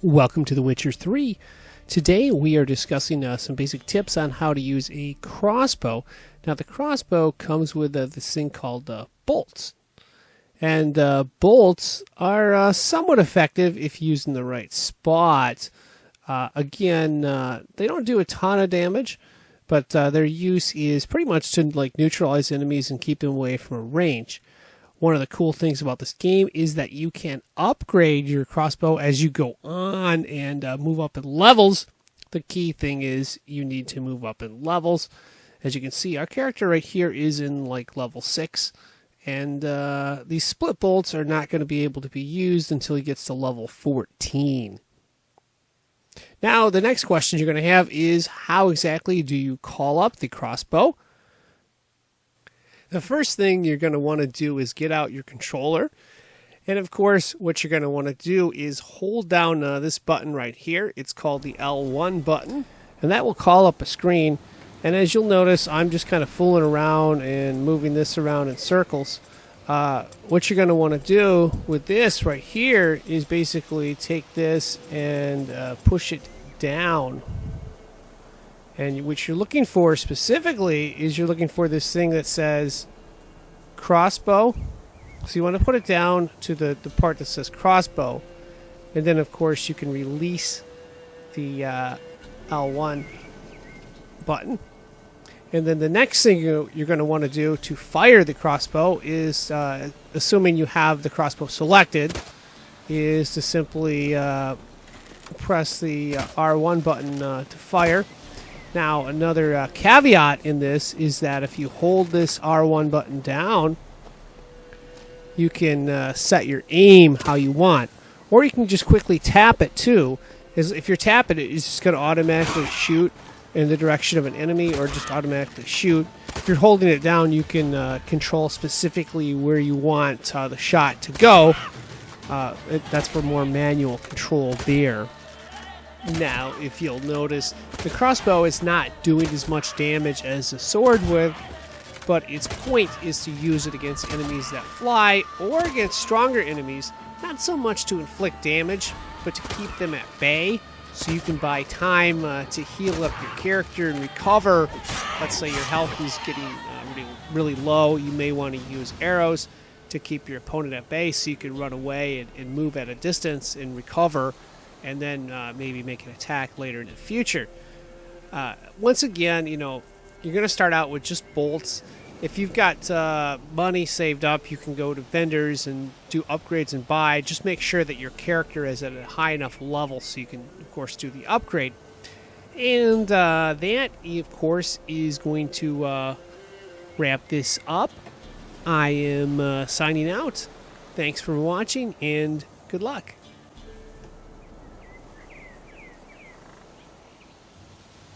Welcome to The Witcher 3. Today we are discussing some basic tips on how to use a crossbow. Now the crossbow comes with this thing called bolts. And bolts are somewhat effective if used in the right spot. Again, they don't do a ton of damage, but their use is pretty much to neutralize enemies and keep them away from a range. One of the cool things about this game is that you can upgrade your crossbow as you go on and move up in levels. The key thing is you need to move up in levels. As you can see, our character right here is in level 6. And these split bolts are not going to be able to be used until he gets to level 14. Now, the next question you're going to have is how exactly do you call up the crossbow? The first thing you're going to want to do is get out your controller. And of course, what you're going to want to do is hold down this button right here. It's called the L1 button. And that will call up a screen. And as you'll notice, I'm just kind of fooling around and moving this around in circles. What you're going to want to do with this right here is basically take this and push it down. And what you're looking for specifically is you're looking for this thing that says crossbow. So you want to put it down to the part that says crossbow. And then, of course, you can release the L1 button. And then the next thing you're going to want to do to fire the crossbow is, assuming you have the crossbow selected, is to simply press the R1 button to fire. Now, another caveat in this is that if you hold this R1 button down, you can set your aim how you want. Or you can just quickly tap it, too. If you're tapping it, it's just going to automatically shoot in the direction of an enemy or just automatically shoot. If you're holding it down, you can control specifically where you want the shot to go. That's for more manual control there. Now, if you'll notice, the crossbow is not doing as much damage as the sword would, but its point is to use it against enemies that fly or against stronger enemies, not so much to inflict damage, but to keep them at bay, so you can buy time to heal up your character and recover. Let's say your health is getting really low. You may want to use arrows to keep your opponent at bay so you can run away and move at a distance and recover, and then maybe make an attack later in the future. Once again, you're going to start out with just bolts. If you've got money saved up, you can go to vendors and do upgrades and buy. Just make sure that your character is at a high enough level so you can, of course, do the upgrade. And that, of course, is going to wrap this up. I am signing out. Thanks for watching, and good luck.